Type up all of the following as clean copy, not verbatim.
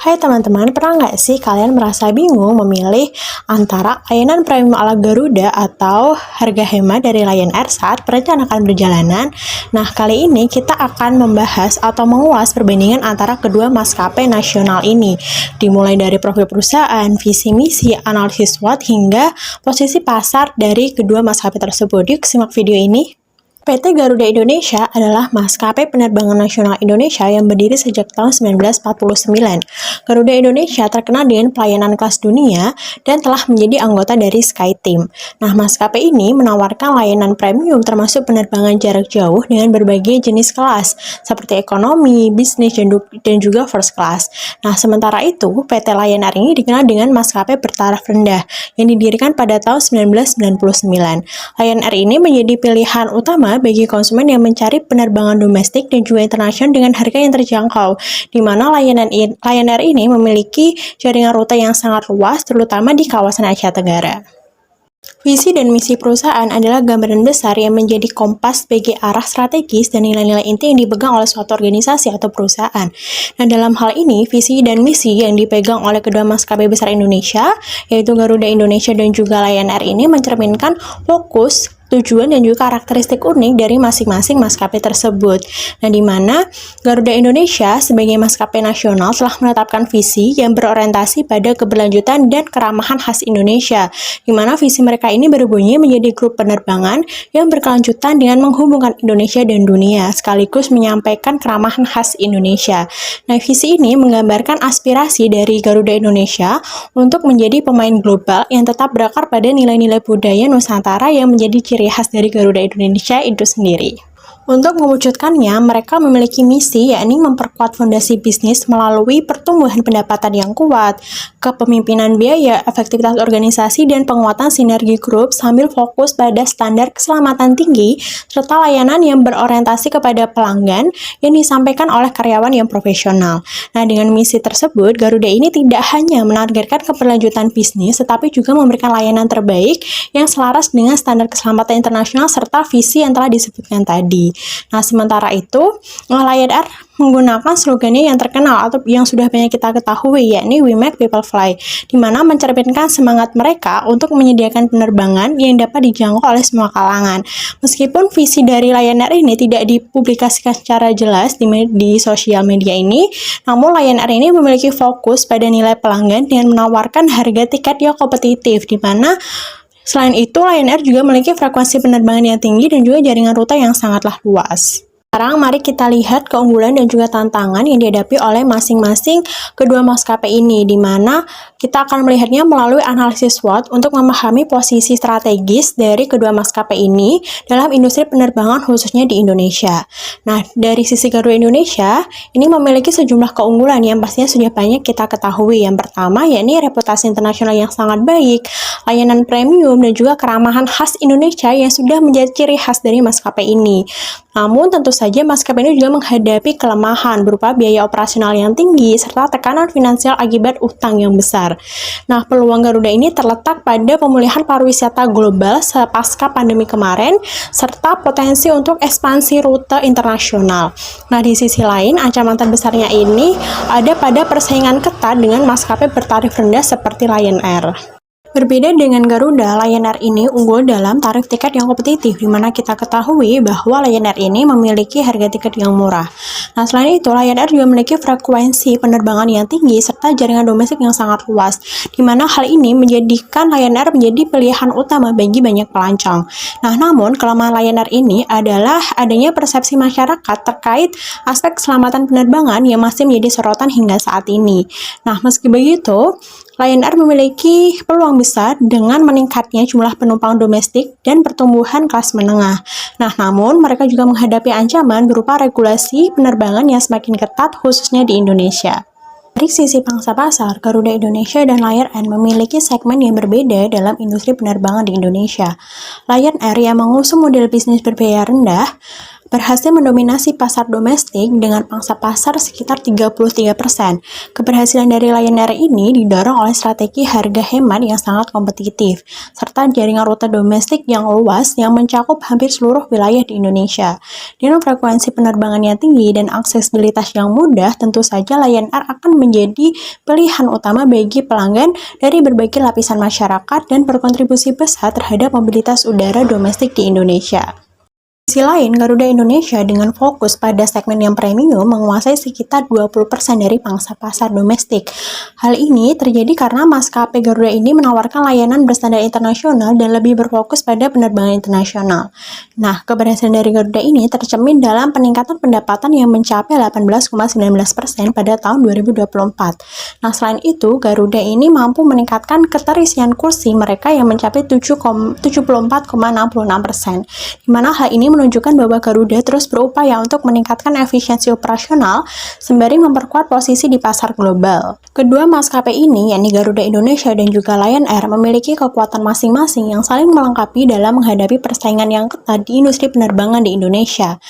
Hai teman-teman, pernah nggak sih kalian merasa bingung memilih antara layanan premium ala Garuda atau harga hemat dari Lion Air saat perencanaan perjalanan? Nah, kali ini kita akan membahas atau mengulas perbandingan antara kedua maskapai nasional ini, dimulai dari profil perusahaan, visi misi, analisis SWOT, hingga posisi pasar dari kedua maskapai tersebut. Yuk simak video ini. PT Garuda Indonesia adalah maskapai penerbangan nasional Indonesia yang berdiri sejak tahun 1949. Garuda Indonesia terkenal dengan pelayanan kelas dunia dan telah menjadi anggota dari SkyTeam. Nah, maskapai ini menawarkan layanan premium termasuk penerbangan jarak jauh dengan berbagai jenis kelas, seperti ekonomi, bisnis, dan juga first class. Nah, sementara itu, PT Lion Air ini dikenal dengan maskapai bertaraf rendah yang didirikan pada tahun 1999. Lion Air ini menjadi pilihan utama bagi konsumen yang mencari penerbangan domestik dan juga internasional dengan harga yang terjangkau, di mana Lion Air ini memiliki jaringan rute yang sangat luas, terutama di kawasan Asia Tenggara. Visi dan misi perusahaan adalah gambaran besar yang menjadi kompas bagi arah strategis dan nilai-nilai inti yang dipegang oleh suatu organisasi atau perusahaan. Nah, dalam hal ini, visi dan misi yang dipegang oleh kedua maskapai besar Indonesia, yaitu Garuda Indonesia dan juga Lion Air ini mencerminkan fokus, tujuan, dan juga karakteristik unik dari masing-masing maskapai tersebut. Nah, di mana Garuda Indonesia sebagai maskapai nasional telah menetapkan visi yang berorientasi pada keberlanjutan dan keramahan khas Indonesia, di mana visi mereka ini berbunyi menjadi grup penerbangan yang berkelanjutan dengan menghubungkan Indonesia dan dunia, sekaligus menyampaikan keramahan khas Indonesia. Nah, visi ini menggambarkan aspirasi dari Garuda Indonesia untuk menjadi pemain global yang tetap berakar pada nilai-nilai budaya Nusantara yang menjadi ciri khas dari Garuda Indonesia itu sendiri. Untuk mewujudkannya, mereka memiliki misi yakni memperkuat fondasi bisnis melalui pertumbuhan pendapatan yang kuat, kepemimpinan biaya, efektivitas organisasi, dan penguatan sinergi grup sambil fokus pada standar keselamatan tinggi serta layanan yang berorientasi kepada pelanggan yang disampaikan oleh karyawan yang profesional. Nah, dengan misi tersebut, Garuda ini tidak hanya menargetkan keberlanjutan bisnis, tetapi juga memberikan layanan terbaik yang selaras dengan standar keselamatan internasional serta visi yang telah disebutkan tadi. Nah, sementara itu, Lion Air menggunakan slogannya yang terkenal atau yang sudah banyak kita ketahui, yakni We Make People Fly, di mana mencerminkan semangat mereka untuk menyediakan penerbangan yang dapat dijangkau oleh semua kalangan. Meskipun visi dari Lion Air ini tidak dipublikasikan secara jelas di sosial media ini, namun Lion Air ini memiliki fokus pada nilai pelanggan dengan menawarkan harga tiket yang kompetitif, di mana selain itu, Lion Air juga memiliki frekuensi penerbangan yang tinggi dan juga jaringan rute yang sangatlah luas. Sekarang mari kita lihat keunggulan dan juga tantangan yang dihadapi oleh masing-masing kedua maskapai ini, di mana kita akan melihatnya melalui analisis SWOT untuk memahami posisi strategis dari kedua maskapai ini dalam industri penerbangan khususnya di Indonesia. Nah, dari sisi Garuda Indonesia, ini memiliki sejumlah keunggulan yang pastinya sudah banyak kita ketahui. Yang pertama, yakni reputasi internasional yang sangat baik, layanan premium, dan juga keramahan khas Indonesia yang sudah menjadi ciri khas dari maskapai ini. Namun, tentu saja maskapai ini juga menghadapi kelemahan berupa biaya operasional yang tinggi serta tekanan finansial akibat utang yang besar. Nah, peluang Garuda ini terletak pada pemulihan pariwisata global pasca pandemi kemarin serta potensi untuk ekspansi rute internasional. Nah, di sisi lain, ancaman terbesarnya ini ada pada persaingan ketat dengan maskapai bertarif rendah seperti Lion Air. Berbeda dengan Garuda, Lion Air ini unggul dalam tarif tiket yang kompetitif, di mana kita ketahui bahwa Lion Air ini memiliki harga tiket yang murah. Nah, selain itu, Lion Air juga memiliki frekuensi penerbangan yang tinggi serta jaringan domestik yang sangat luas, di mana hal ini menjadikan Lion Air menjadi pilihan utama bagi banyak pelancong. Nah, namun kelemahan Lion Air ini adalah adanya persepsi masyarakat terkait aspek keselamatan penerbangan yang masih menjadi sorotan hingga saat ini. Nah, meski begitu, Lion Air memiliki peluang besar dengan meningkatnya jumlah penumpang domestik dan pertumbuhan kelas menengah. Nah, namun mereka juga menghadapi ancaman berupa regulasi penerbangan yang semakin ketat khususnya di Indonesia. Dari sisi pangsa pasar, Garuda Indonesia dan Lion Air memiliki segmen yang berbeda dalam industri penerbangan di Indonesia. Lion Air yang mengusung model bisnis berbiaya rendah berhasil mendominasi pasar domestik dengan pangsa pasar sekitar 33%. Keberhasilan dari Lion Air ini didorong oleh strategi harga hemat yang sangat kompetitif, serta jaringan rute domestik yang luas yang mencakup hampir seluruh wilayah di Indonesia. Dengan frekuensi penerbangan yang tinggi dan aksesibilitas yang mudah, tentu saja Lion Air akan menjadi pilihan utama bagi pelanggan dari berbagai lapisan masyarakat dan berkontribusi besar terhadap mobilitas udara domestik di Indonesia. Di sisi lain, Garuda Indonesia dengan fokus pada segmen yang premium menguasai sekitar 20% dari pangsa pasar domestik. Hal ini terjadi karena maskapai Garuda ini menawarkan layanan berstandar internasional dan lebih berfokus pada penerbangan internasional. Nah, keberhasilan dari Garuda ini tercermin dalam peningkatan pendapatan yang mencapai 18,19% pada tahun 2024. Nah, selain itu, Garuda ini mampu meningkatkan keterisian kursi mereka yang mencapai 74,66%, di mana hal ini menunjukkan bahwa Garuda terus berupaya untuk meningkatkan efisiensi operasional sembari memperkuat posisi di pasar global. Kedua maskapai ini, yakni Garuda Indonesia dan juga Lion Air, memiliki kekuatan masing-masing yang saling melengkapi dalam menghadapi persaingan yang ketat di industri penerbangan di Indonesia.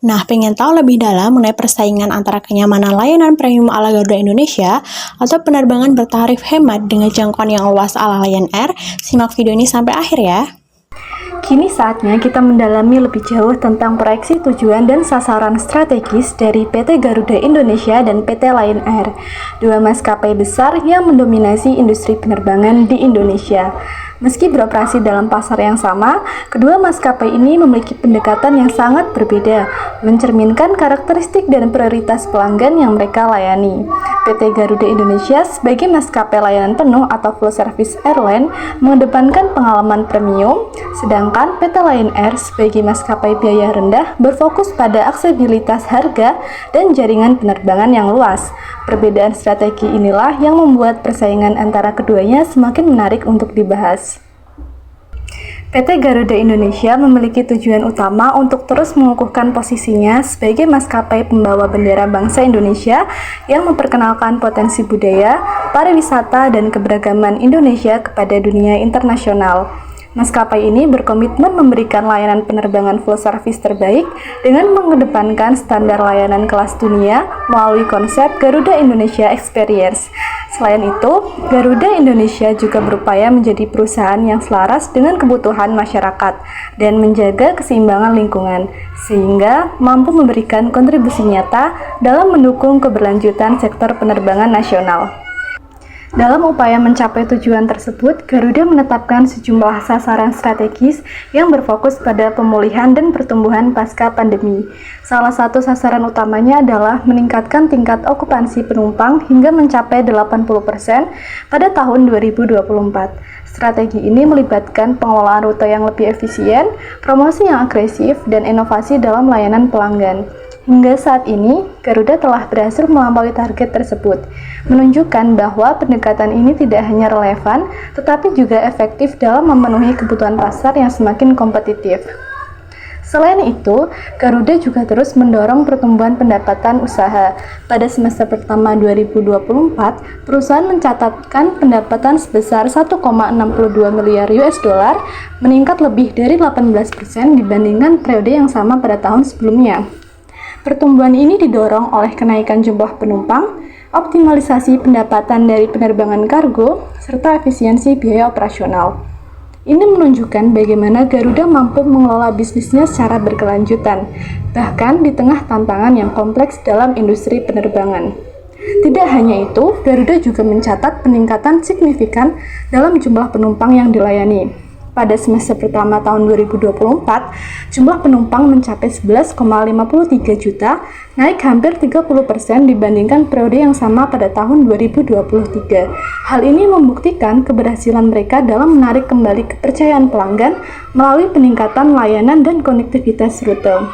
Nah, pengen tahu lebih dalam mengenai persaingan antara kenyamanan layanan premium ala Garuda Indonesia atau penerbangan bertarif hemat dengan jangkauan yang luas ala Lion Air? Simak video ini sampai akhir ya. Kini saatnya kita mendalami lebih jauh tentang proyeksi tujuan dan sasaran strategis dari PT Garuda Indonesia dan PT Lion Air, dua maskapai besar yang mendominasi industri penerbangan di Indonesia. Meski beroperasi dalam pasar yang sama, kedua maskapai ini memiliki pendekatan yang sangat berbeda, mencerminkan karakteristik dan prioritas pelanggan yang mereka layani. PT Garuda Indonesia sebagai maskapai layanan penuh atau full service airline mengedepankan pengalaman premium, sedangkan PT Lion Air sebagai maskapai biaya rendah berfokus pada aksesibilitas harga dan jaringan penerbangan yang luas. Perbedaan strategi inilah yang membuat persaingan antara keduanya semakin menarik untuk dibahas. PT Garuda Indonesia memiliki tujuan utama untuk terus mengukuhkan posisinya sebagai maskapai pembawa bendera bangsa Indonesia yang memperkenalkan potensi budaya, pariwisata, dan keberagaman Indonesia kepada dunia internasional. Maskapai ini berkomitmen memberikan layanan penerbangan full service terbaik dengan mengedepankan standar layanan kelas dunia melalui konsep Garuda Indonesia Experience. Selain itu, Garuda Indonesia juga berupaya menjadi perusahaan yang selaras dengan kebutuhan masyarakat dan menjaga keseimbangan lingkungan, sehingga mampu memberikan kontribusi nyata dalam mendukung keberlanjutan sektor penerbangan nasional. Dalam upaya mencapai tujuan tersebut, Garuda menetapkan sejumlah sasaran strategis yang berfokus pada pemulihan dan pertumbuhan pasca pandemi. Salah satu sasaran utamanya adalah meningkatkan tingkat okupansi penumpang hingga mencapai 80% pada tahun 2024. Strategi ini melibatkan pengelolaan rute yang lebih efisien, promosi yang agresif, dan inovasi dalam layanan pelanggan. Hingga saat ini, Garuda telah berhasil melampaui target tersebut, menunjukkan bahwa pendekatan ini tidak hanya relevan, tetapi juga efektif dalam memenuhi kebutuhan pasar yang semakin kompetitif. Selain itu, Garuda juga terus mendorong pertumbuhan pendapatan usaha. Pada semester pertama 2024, perusahaan mencatatkan pendapatan sebesar 1,62 miliar US dollar, meningkat lebih dari 18% dibandingkan periode yang sama pada tahun sebelumnya. Pertumbuhan ini didorong oleh kenaikan jumlah penumpang, optimalisasi pendapatan dari penerbangan kargo, serta efisiensi biaya operasional. Ini menunjukkan bagaimana Garuda mampu mengelola bisnisnya secara berkelanjutan, bahkan di tengah tantangan yang kompleks dalam industri penerbangan. Tidak hanya itu, Garuda juga mencatat peningkatan signifikan dalam jumlah penumpang yang dilayani. Pada semester pertama tahun 2024, jumlah penumpang mencapai 11,53 juta, naik hampir 30% dibandingkan periode yang sama pada tahun 2023. Hal ini membuktikan keberhasilan mereka dalam menarik kembali kepercayaan pelanggan melalui peningkatan layanan dan konektivitas rute.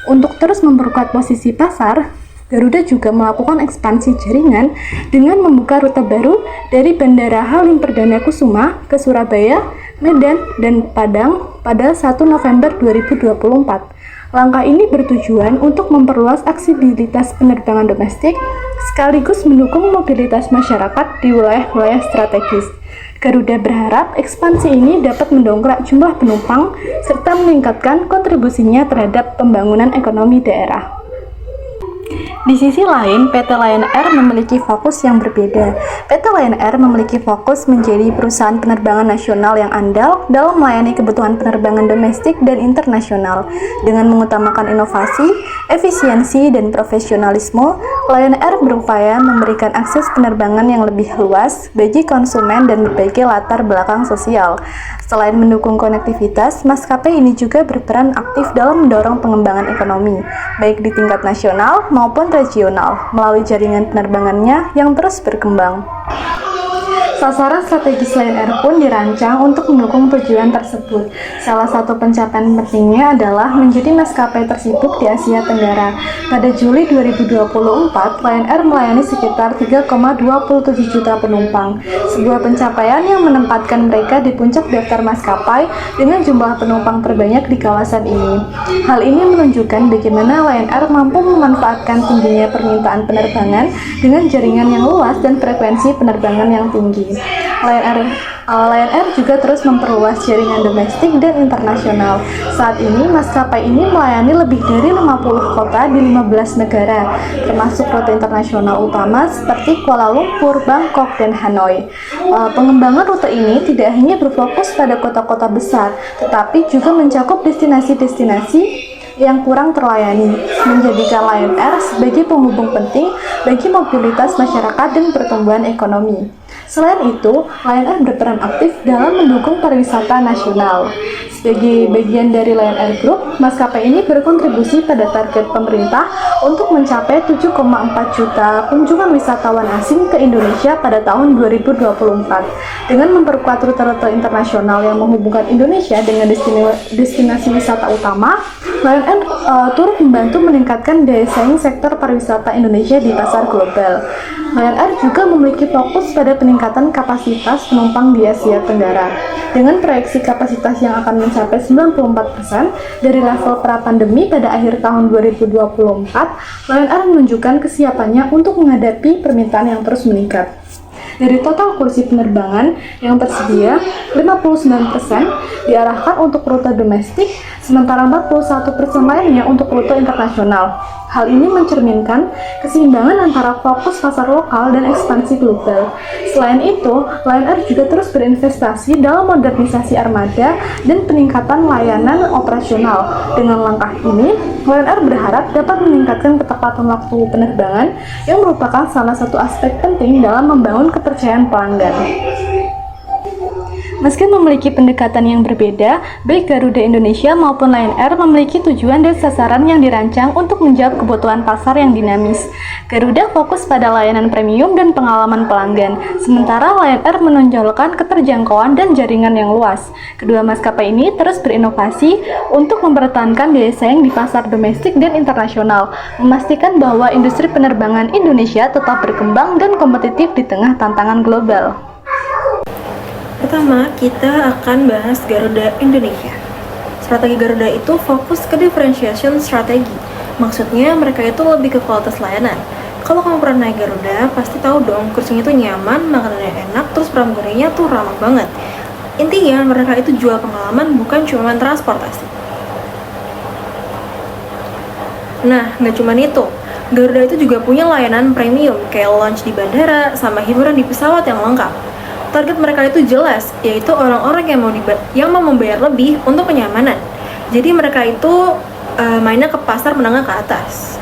Untuk terus memperkuat posisi pasar, Garuda juga melakukan ekspansi jaringan dengan membuka rute baru dari Bandara Halim Perdana Kusuma ke Surabaya, Medan, dan Padang pada 1 November 2024. Langkah ini bertujuan untuk memperluas aksesibilitas penerbangan domestik sekaligus mendukung mobilitas masyarakat di wilayah-wilayah strategis. Garuda berharap ekspansi ini dapat mendongkrak jumlah penumpang serta meningkatkan kontribusinya terhadap pembangunan ekonomi daerah. Di sisi lain, PT Lion Air memiliki fokus yang berbeda. PT Lion Air memiliki fokus menjadi perusahaan penerbangan nasional yang andal dalam melayani kebutuhan penerbangan domestik dan internasional. Dengan mengutamakan inovasi, efisiensi, dan profesionalisme, Lion Air berupaya memberikan akses penerbangan yang lebih luas bagi konsumen dan berbagai latar belakang sosial. Selain mendukung konektivitas, maskapai ini juga berperan aktif dalam mendorong pengembangan ekonomi, baik di tingkat nasional maupun regional, melalui jaringan penerbangannya yang terus berkembang. Sasaran strategis Lion Air pun dirancang untuk mendukung tujuan tersebut. Salah satu pencapaian pentingnya adalah menjadi maskapai tersibuk di Asia Tenggara. Pada Juli 2024, Lion Air melayani sekitar 3,27 juta penumpang, sebuah pencapaian yang menempatkan mereka di puncak daftar maskapai dengan jumlah penumpang terbanyak di kawasan ini. Hal ini menunjukkan bagaimana Lion Air mampu memanfaatkan tingginya permintaan penerbangan dengan jaringan yang luas dan frekuensi penerbangan yang tinggi. Lion Air juga terus memperluas jaringan domestik dan internasional. Saat ini, maskapai ini melayani lebih dari 50 kota di 15 negara, termasuk rute internasional utama seperti Kuala Lumpur, Bangkok, dan Hanoi. Pengembangan rute ini tidak hanya berfokus pada kota-kota besar, tetapi juga mencakup destinasi-destinasi yang kurang terlayani, menjadikan Lion Air sebagai penghubung penting bagi mobilitas masyarakat dan pertumbuhan ekonomi. Selain itu, Lion Air berperan aktif dalam mendukung pariwisata nasional. Sebagai bagian dari Lion Air Group, maskapai ini berkontribusi pada target pemerintah untuk mencapai 7,4 juta kunjungan wisatawan asing ke Indonesia pada tahun 2024. Dengan memperkuat rute-rute internasional yang menghubungkan Indonesia dengan destinasi wisata utama, Lion Air turut membantu meningkatkan daya saing sektor pariwisata Indonesia di pasar global. Lion Air juga memiliki fokus pada peningkatan kapasitas penumpang di Asia Tenggara. Dengan proyeksi kapasitas yang akan mencapai 94% dari level pra-pandemi pada akhir tahun 2024, Lion Air menunjukkan kesiapannya untuk menghadapi permintaan yang terus meningkat. Dari total kursi penerbangan yang tersedia, 59% diarahkan untuk rute domestik, sementara 41% lainnya untuk rute internasional. Hal ini mencerminkan keseimbangan antara fokus pasar lokal dan ekspansi global. Selain itu, Lion Air juga terus berinvestasi dalam modernisasi armada dan peningkatan layanan operasional. Dengan langkah ini, Lion Air berharap dapat meningkatkan ketepatan waktu penerbangan yang merupakan salah satu aspek penting dalam membangun kepercayaan pelanggan. Meski memiliki pendekatan yang berbeda, baik Garuda Indonesia maupun Lion Air memiliki tujuan dan sasaran yang dirancang untuk menjawab kebutuhan pasar yang dinamis. Garuda fokus pada layanan premium dan pengalaman pelanggan, sementara Lion Air menonjolkan keterjangkauan dan jaringan yang luas. Kedua maskapai ini terus berinovasi untuk mempertahankan daya saing di pasar domestik dan internasional, memastikan bahwa industri penerbangan Indonesia tetap berkembang dan kompetitif di tengah tantangan global. Pertama, kita akan bahas Garuda Indonesia. Strategi Garuda itu fokus ke differentiation strategi. Maksudnya mereka itu lebih ke kualitas layanan. Kalau kamu pernah naik Garuda, pasti tahu dong kursinya itu nyaman, makanannya enak, terus pramugarnya tuh ramah banget. Intinya mereka itu jual pengalaman, bukan cuma transportasi. Nah, nggak cuma itu. Garuda itu juga punya layanan premium, kayak lounge di bandara, sama hiburan di pesawat yang lengkap. Target mereka itu jelas, yaitu orang-orang yang mau membayar lebih untuk kenyamanan. Jadi mereka itu mainnya ke pasar menengah ke atas.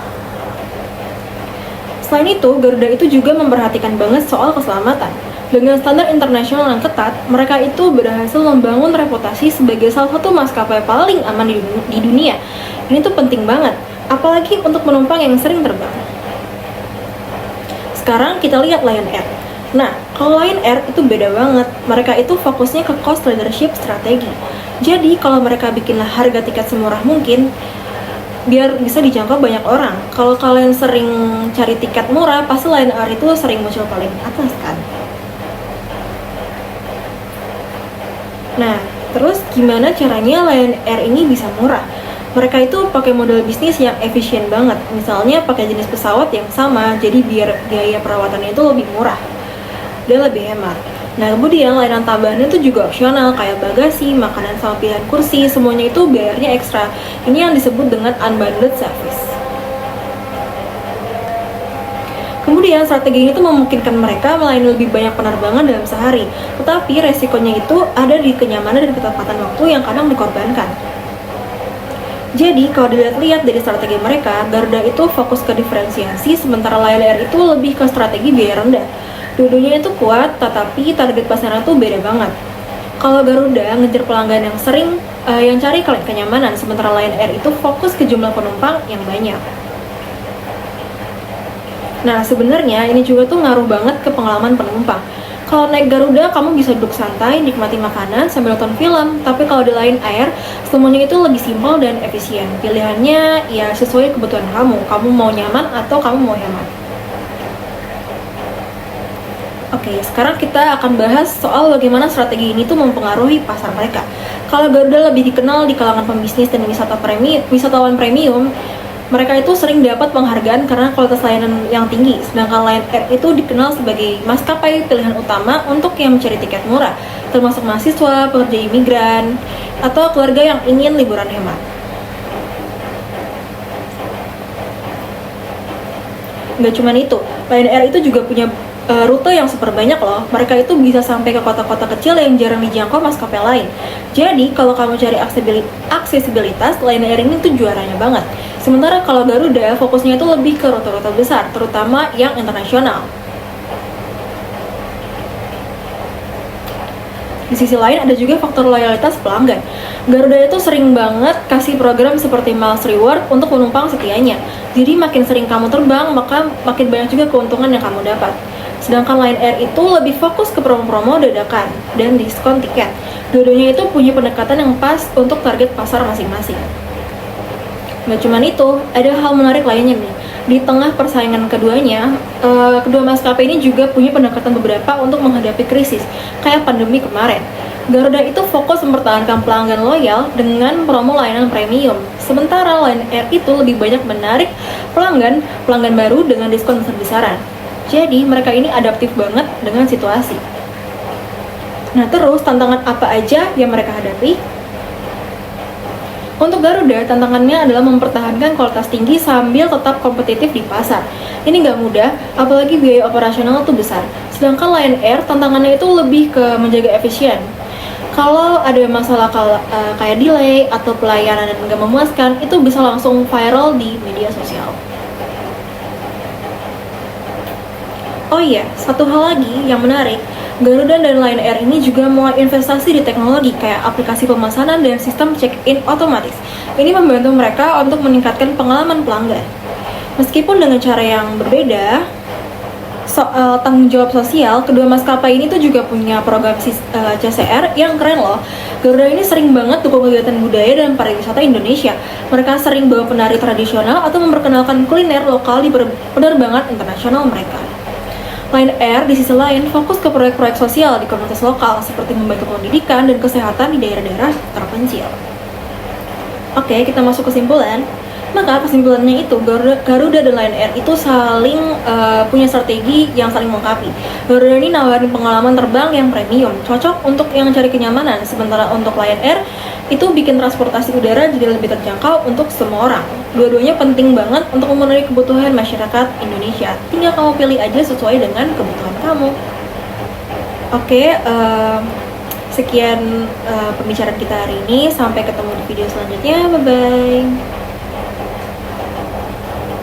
Selain itu, Garuda itu juga memperhatikan banget soal keselamatan. Dengan standar internasional yang ketat, mereka itu berhasil membangun reputasi sebagai salah satu maskapai paling aman di dunia. Ini tuh penting banget, apalagi untuk penumpang yang sering terbang. Sekarang kita lihat Lion Air. Nah, kalau Lion Air itu beda banget. Mereka itu fokusnya ke cost leadership strategi. Jadi, kalau mereka bikinlah harga tiket semurah mungkin, biar bisa dijangkau banyak orang. Kalau kalian sering cari tiket murah, pasti Lion Air itu sering muncul paling atas kan? Nah, terus gimana caranya Lion Air ini bisa murah? Mereka itu pakai model bisnis yang efisien banget. Misalnya pakai jenis pesawat yang sama, jadi biar biaya perawatannya itu lebih murah dan lebih hemat. Nah, kemudian layanan tambahannya itu juga opsional, kayak bagasi, makanan sama pilihan kursi, semuanya itu bayarnya ekstra. Ini yang disebut dengan unbundled service. Kemudian strategi ini tuh memungkinkan mereka melayani lebih banyak penerbangan dalam sehari, tetapi resikonya itu ada di kenyamanan dan ketepatan waktu yang kadang dikorbankan. Jadi, kalau dilihat-lihat dari strategi mereka, Garuda itu fokus ke diferensiasi, sementara Lion Air itu lebih ke strategi biaya rendah. Dua-duanya itu kuat, tetapi target pasarnya tuh beda banget. Kalau Garuda ngejar pelanggan yang sering yang cari kenyamanan, sementara Lion Air itu fokus ke jumlah penumpang yang banyak. Nah, sebenarnya ini juga tuh ngaruh banget ke pengalaman penumpang. Kalau naik Garuda, kamu bisa duduk santai, nikmati makanan, sambil nonton film. Tapi kalau di Lion Air, semuanya itu lebih simpel dan efisien. Pilihannya ya sesuai kebutuhan kamu. Kamu mau nyaman atau kamu mau hemat. Oke, sekarang kita akan bahas soal bagaimana strategi ini tuh mempengaruhi pasar mereka. Kalau Garuda lebih dikenal di kalangan pembisnis dan wisatawan premium, mereka itu sering dapat penghargaan karena kualitas layanan yang tinggi. Sedangkan Lion Air itu dikenal sebagai maskapai pilihan utama untuk yang mencari tiket murah, termasuk mahasiswa, pekerja imigran, atau keluarga yang ingin liburan hemat. Nggak cuma itu, Lion Air itu juga punya rute yang super banyak loh. Mereka itu bisa sampai ke kota-kota kecil yang jarang dijangkau maskapai lain. Jadi kalau kamu cari aksesibilitas, Lion Air ini tuh juaranya banget. Sementara kalau Garuda fokusnya itu lebih ke rute-rute besar, terutama yang internasional. Di sisi lain ada juga faktor loyalitas pelanggan. Garuda itu sering banget kasih program seperti Miles Reward untuk penumpang setianya. Jadi makin sering kamu terbang, maka makin banyak juga keuntungan yang kamu dapat. Sedangkan Lion Air itu lebih fokus ke promo-promo dadakan dan diskon tiket. Dua-duanya itu punya pendekatan yang pas untuk target pasar masing-masing. Nggak cuma itu, ada hal menarik lainnya nih. Di tengah persaingan keduanya, kedua maskapai ini juga punya pendekatan beberapa untuk menghadapi krisis, kayak pandemi kemarin. Garuda itu fokus mempertahankan pelanggan loyal dengan promo layanan premium. Sementara Lion Air itu lebih banyak menarik pelanggan baru dengan diskon besar-besaran. Jadi mereka ini adaptif banget dengan situasi. Nah, terus tantangan apa aja yang mereka hadapi? Untuk Garuda, tantangannya adalah mempertahankan kualitas tinggi sambil tetap kompetitif di pasar. Ini nggak mudah, apalagi biaya operasional itu besar. Sedangkan Lion Air, tantangannya itu lebih ke menjaga efisien. Kalau ada masalah kayak delay atau pelayanan yang nggak memuaskan, itu bisa langsung viral di media sosial. Oh iya, satu hal lagi yang menarik, Garuda dan Lion Air ini juga mulai investasi di teknologi kayak aplikasi pemesanan dan sistem check-in otomatis. Ini membantu mereka untuk meningkatkan pengalaman pelanggan. Meskipun dengan cara yang berbeda, soal tanggung jawab sosial, kedua maskapai ini tuh juga punya program CSR yang keren loh. Garuda ini sering banget dukung kegiatan budaya dan pariwisata Indonesia. Mereka sering bawa penari tradisional atau memperkenalkan kuliner lokal di penerbangan internasional mereka. Lion Air di sisi lain fokus ke proyek-proyek sosial di komunitas lokal seperti membantu pendidikan dan kesehatan di daerah-daerah terpencil. Oke, kita masuk kesimpulan. Maka kesimpulannya itu Garuda dan Lion Air itu saling punya strategi yang saling melengkapi. Garuda ini nawarin pengalaman terbang yang premium, cocok untuk yang cari kenyamanan. Sementara untuk Lion Air itu bikin transportasi udara jadi lebih terjangkau untuk semua orang. Dua-duanya penting banget untuk memenuhi kebutuhan masyarakat Indonesia. Tinggal kamu pilih aja sesuai dengan kebutuhan kamu. Oke, sekian pembicaraan kita hari ini. Sampai ketemu di video selanjutnya. Bye-bye.